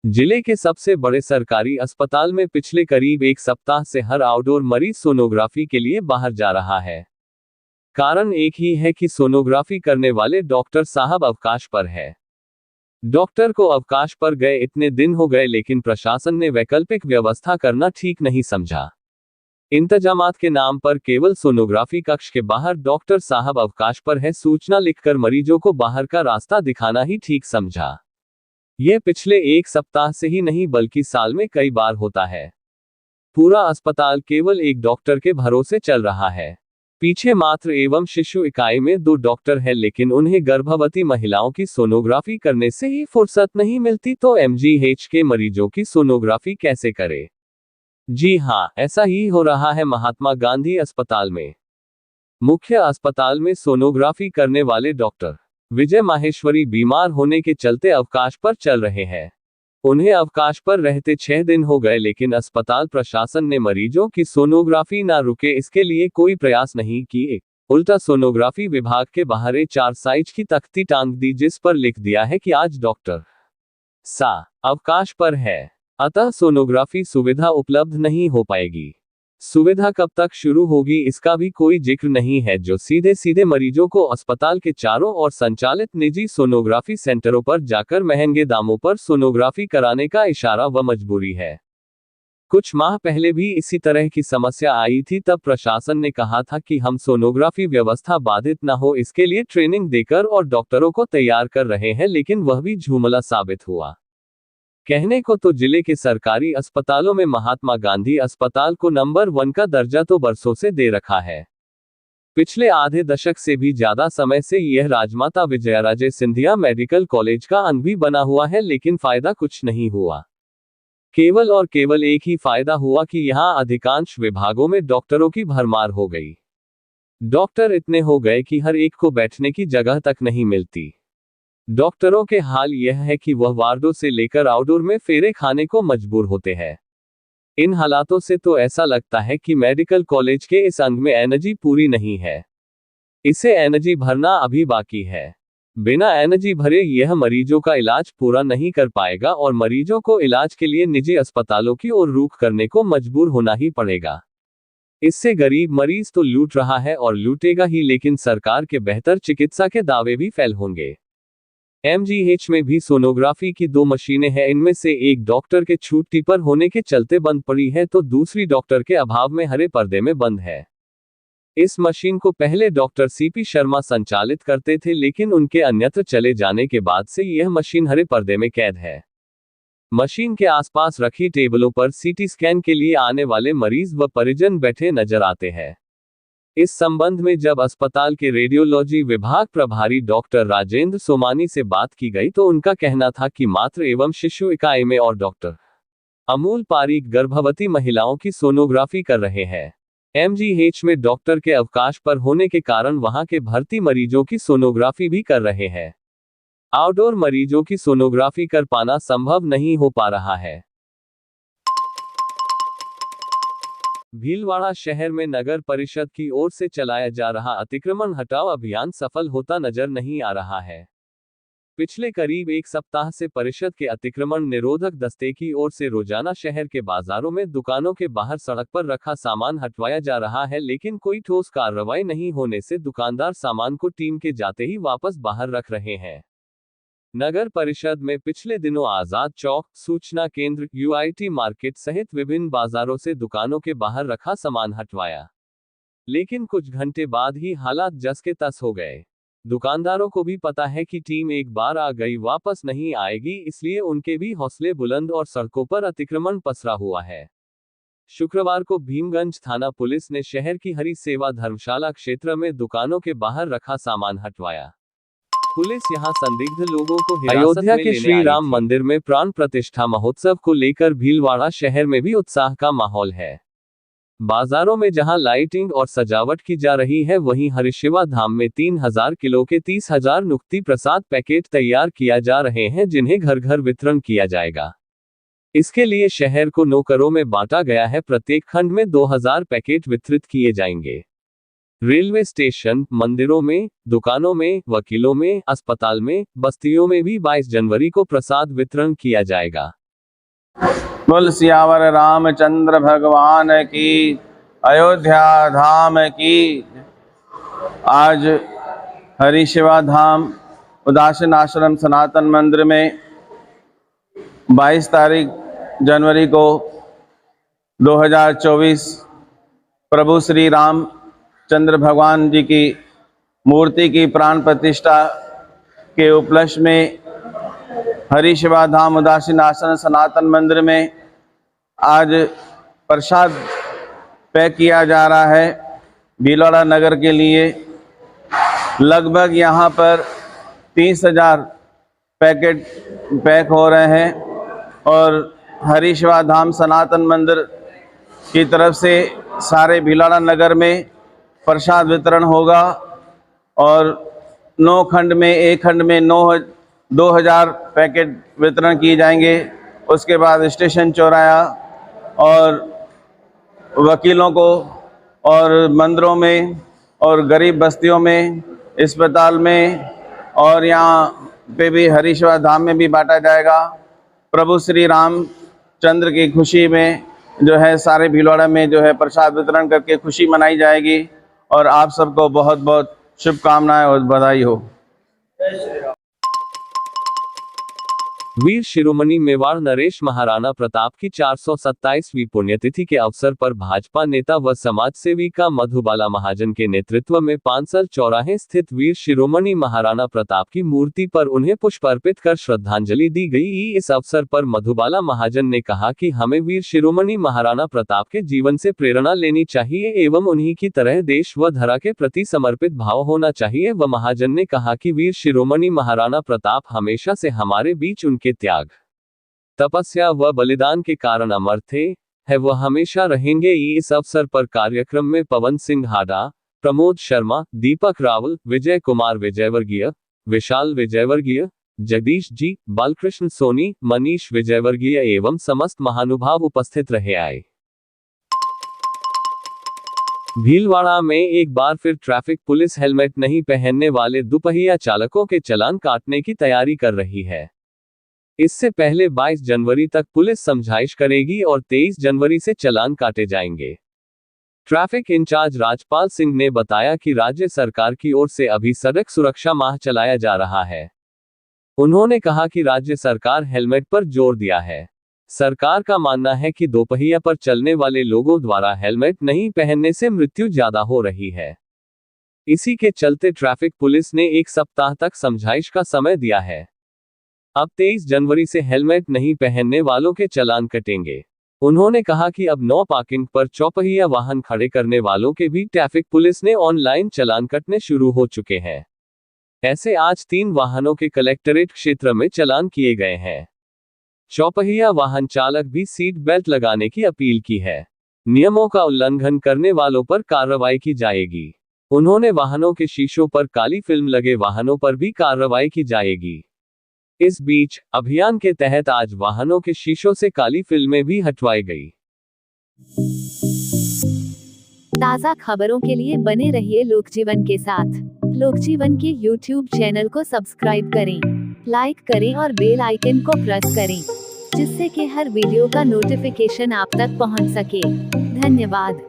जिले के सबसे बड़े सरकारी अस्पताल में पिछले करीब एक सप्ताह से हर आउटडोर मरीज सोनोग्राफी के लिए बाहर जा रहा है। कारण एक ही है कि सोनोग्राफी करने वाले डॉक्टर साहब अवकाश पर है। डॉक्टर को अवकाश पर गए इतने दिन हो गए, लेकिन प्रशासन ने वैकल्पिक व्यवस्था करना ठीक नहीं समझा। इंतजामात के नाम पर केवल सोनोग्राफी कक्ष के बाहर डॉक्टर साहब अवकाश पर है सूचना लिखकर मरीजों को बाहर का रास्ता दिखाना ही ठीक समझा। यह पिछले एक सप्ताह से ही नहीं बल्कि साल में कई बार होता है। पूरा अस्पताल केवल एक डॉक्टर के भरोसे चल रहा है। पीछे मातृ एवं शिशु इकाई में 2 डॉक्टर हैं, लेकिन उन्हें गर्भवती महिलाओं की सोनोग्राफी करने से ही फुर्सत नहीं मिलती, तो एमजीएच के मरीजों की सोनोग्राफी कैसे करे। जी हां, ऐसा ही हो रहा है महात्मा गांधी अस्पताल में। मुख्य अस्पताल में सोनोग्राफी करने वाले डॉक्टर विजय माहेश्वरी बीमार होने के चलते अवकाश पर चल रहे हैं। उन्हें अवकाश पर रहते 6 दिन हो गए, लेकिन अस्पताल प्रशासन ने मरीजों की सोनोग्राफी ना रुके इसके लिए कोई प्रयास नहीं किए। उल्टा सोनोग्राफी विभाग के बाहर 4 साइज की तख्ती टांग दी, जिस पर लिख दिया है कि आज डॉक्टर सा अवकाश पर है, अतः सोनोग्राफी सुविधा उपलब्ध नहीं हो पाएगी। सुविधा कब तक शुरू होगी इसका भी कोई जिक्र नहीं है, जो सीधे सीधे मरीजों को अस्पताल के चारों ओर संचालित निजी सोनोग्राफी सेंटरों पर जाकर महंगे दामों पर सोनोग्राफी कराने का इशारा व मजबूरी है। कुछ माह पहले भी इसी तरह की समस्या आई थी, तब प्रशासन ने कहा था कि हम सोनोग्राफी व्यवस्था बाधित न हो इसके लिए ट्रेनिंग देकर और डॉक्टरों को तैयार कर रहे हैं, लेकिन वह भी झूमला साबित हुआ। कहने को तो जिले के सरकारी अस्पतालों में महात्मा गांधी अस्पताल को नंबर 1 का दर्जा तो बरसों से दे रखा है। पिछले आधे दशक से भी ज्यादा समय से यह राजमाता विजयाराजे सिंधिया मेडिकल कॉलेज का अंग भी बना हुआ है, लेकिन फायदा कुछ नहीं हुआ। केवल और केवल एक ही फायदा हुआ कि यहां अधिकांश विभागों में डॉक्टरों की भरमार हो गई। डॉक्टर इतने हो गए कि हर एक को बैठने की जगह तक नहीं मिलती। डॉक्टरों के हाल यह है कि वह वार्डों से लेकर आउटडोर में फेरे खाने को मजबूर होते हैं। इन हालातों से तो ऐसा लगता है कि मेडिकल कॉलेज के इस अंग में एनर्जी पूरी नहीं है। इसे एनर्जी भरना अभी बाकी है। बिना एनर्जी भरे यह मरीजों का इलाज पूरा नहीं कर पाएगा और मरीजों को इलाज के लिए निजी अस्पतालों की ओर रुख करने को मजबूर होना ही पड़ेगा। इससे गरीब मरीज तो लूट रहा है और लूटेगा ही, लेकिन सरकार के बेहतर चिकित्सा के दावे भी फेल होंगे। एमजीएच में भी सोनोग्राफी की 2 मशीनें हैं, इनमें से एक डॉक्टर के छुट्टी पर होने के चलते बंद पड़ी है, तो दूसरी डॉक्टर के अभाव में हरे पर्दे में बंद है। इस मशीन को पहले डॉक्टर सीपी शर्मा संचालित करते थे, लेकिन उनके अन्यत्र चले जाने के बाद से यह मशीन हरे पर्दे में कैद है। मशीन के आसपास रखी टेबलों पर सीटी स्कैन के लिए आने वाले मरीज व परिजन बैठे नजर आते हैं। इस संबंध में जब अस्पताल के रेडियोलॉजी विभाग प्रभारी डॉक्टर राजेंद्र सोमानी से बात की गई, तो उनका कहना था कि मातृ एवं शिशु इकाई में और डॉक्टर अमूल पारीक गर्भवती महिलाओं की सोनोग्राफी कर रहे हैं। एमजीएच में डॉक्टर के अवकाश पर होने के कारण वहां के भर्ती मरीजों की सोनोग्राफी भी कर रहे हैं। आउटडोर मरीजों की सोनोग्राफी कर पाना संभव नहीं हो पा रहा है। भीलवाड़ा शहर में नगर परिषद की ओर से चलाया जा रहा अतिक्रमण हटाओ अभियान सफल होता नजर नहीं आ रहा है। पिछले करीब एक सप्ताह से परिषद के अतिक्रमण निरोधक दस्ते की ओर से रोजाना शहर के बाजारों में दुकानों के बाहर सड़क पर रखा सामान हटवाया जा रहा है, लेकिन कोई ठोस कार्रवाई नहीं होने से दुकानदार सामान को टीम के जाते ही वापस बाहर रख रहे हैं। नगर परिषद में पिछले दिनों आजाद चौक, सूचना केंद्र, यूआईटी मार्केट सहित विभिन्न बाजारों से दुकानों के बाहर रखा सामान हटवाया, लेकिन कुछ घंटे बाद ही हालात जस के तस हो गए। दुकानदारों को भी पता है कि टीम एक बार आ गई वापस नहीं आएगी, इसलिए उनके भी हौसले बुलंद और सड़कों पर अतिक्रमण पसरा हुआ है। शुक्रवार को भीमगंज थाना पुलिस ने शहर की हरी सेवा धर्मशाला क्षेत्र में दुकानों के बाहर रखा सामान हटवाया। पुलिस यहां संदिग्ध लोगों को अयोध्या के श्री राम मंदिर में प्राण प्रतिष्ठा महोत्सव को लेकर भीलवाड़ा शहर में भी उत्साह का माहौल है। बाजारों में जहां लाइटिंग और सजावट की जा रही है, वहीं हरिशिवा धाम में 3000 किलो के 30,000 नुक्ति प्रसाद पैकेट तैयार किया जा रहे हैं, जिन्हें घर घर वितरण किया जाएगा। इसके लिए शहर को 9 करों में बांटा गया है। प्रत्येक खंड में 2000 पैकेट वितरित किए जाएंगे। रेलवे स्टेशन, मंदिरों में, दुकानों में, वकीलों में, अस्पताल में, बस्तियों में भी 22 जनवरी को प्रसाद वितरण किया जाएगा। बोल सियावर रामचंद्र भगवान की, अयोध्या धाम की। आज हरिशिवा धाम उदासीन आश्रम सनातन मंदिर में 22 तारीख जनवरी को 2024 प्रभु श्री राम चंद्र भगवान जी की मूर्ति की प्राण प्रतिष्ठा के उपलक्ष्य में हरिशिवा धाम उदासीन आश्रम सनातन मंदिर में आज प्रसाद पैक किया जा रहा है भीलवाड़ा नगर के लिए। लगभग यहाँ पर 30,000 पैकेट पैक हो रहे हैं और हरिशिवा धाम सनातन मंदिर की तरफ से सारे भीलवाड़ा नगर में प्रसाद वितरण होगा और 9 खंड में, एक खंड में 2,000 पैकेट वितरण किए जाएंगे। उसके बाद स्टेशन चौराहा और वकीलों को और मंदिरों में और गरीब बस्तियों में, अस्पताल में और यहाँ पे भी हरिशिवा धाम में भी बांटा जाएगा। प्रभु श्री राम चंद्र की खुशी में जो है सारे भीलवाड़ा में जो है प्रसाद वितरण करके खुशी मनाई जाएगी और आप सबको बहुत बहुत शुभकामनाएं और बधाई हो। वीर शिरोमणि मेवाड़ नरेश महाराणा प्रताप की 427वीं पुण्यतिथि के अवसर पर भाजपा नेता व समाज सेविका मधुबाला महाजन के नेतृत्व में पांसल चौराहे स्थित वीर शिरोमणि महाराणा प्रताप की मूर्ति पर उन्हें पुष्प अर्पित कर श्रद्धांजलि दी गई। इस अवसर पर मधुबाला महाजन ने कहा कि हमें वीर शिरोमणि महाराणा प्रताप के जीवन से प्रेरणा लेनी चाहिए एवं उन्हीं की तरह देश व धरा के प्रति समर्पित भाव होना चाहिए। व महाजन ने कहा कि वीर शिरोमणि महाराणा प्रताप हमेशा से हमारे बीच के त्याग, तपस्या व बलिदान के कारण अमर थे, है वह हमेशा रहेंगे। इस अवसर पर कार्यक्रम में पवन सिंह हाडा, प्रमोद शर्मा, दीपक रावल, विजय कुमार विजयवर्गीय, विशाल विजयवर्गीय, जगदीश जी, बालकृष्ण सोनी, मनीष विजयवर्गीय एवं समस्त महानुभाव उपस्थित रहे आए। भीलवाड़ा में एक बार फिर ट्रैफिक पुलिस हेलमेट नहीं पहनने वाले दुपहिया चालकों के चालान काटने की तैयारी कर रही है। इससे पहले 22 जनवरी तक पुलिस समझाइश करेगी और 23 जनवरी से चालान काटे जाएंगे। ट्रैफिक इंचार्ज राजपाल सिंह ने बताया कि राज्य सरकार की ओर से अभी सड़क सुरक्षा माह चलाया जा रहा है। उन्होंने कहा कि राज्य सरकार हेलमेट पर जोर दिया है। सरकार का मानना है कि दोपहिया पर चलने वाले लोगों द्वारा हेलमेट नहीं पहनने से मृत्यु ज्यादा हो रही है। इसी के चलते ट्रैफिक पुलिस ने 1 सप्ताह तक समझाइश का समय दिया है। अब 23 जनवरी से हेलमेट नहीं पहनने वालों के चालान कटेंगे। उन्होंने कहा कि अब 9 पार्किंग पर चौपहिया वाहन खड़े करने वालों के भी ट्रैफिक पुलिस ने ऑनलाइन चालान कटने शुरू हो चुके हैं। ऐसे आज 3 वाहनों के कलेक्टरेट क्षेत्र में चालान किए गए हैं। चौपहिया वाहन चालक भी सीट बेल्ट लगाने की अपील की है। नियमों का उल्लंघन करने वालों पर कार्रवाई की जाएगी। उन्होंने वाहनों के शीशों पर काली फिल्म लगे वाहनों पर भी कार्रवाई की जाएगी। इस बीच अभियान के तहत आज वाहनों के शीशों से काली फिल्में भी हटवाई गई। ताज़ा खबरों के लिए बने रहिए लोकजीवन के साथ। लोकजीवन के YouTube चैनल को सब्सक्राइब करें, लाइक करें और बेल आइकन को प्रेस करें, जिससे कि हर वीडियो का नोटिफिकेशन आप तक पहुंच सके। धन्यवाद।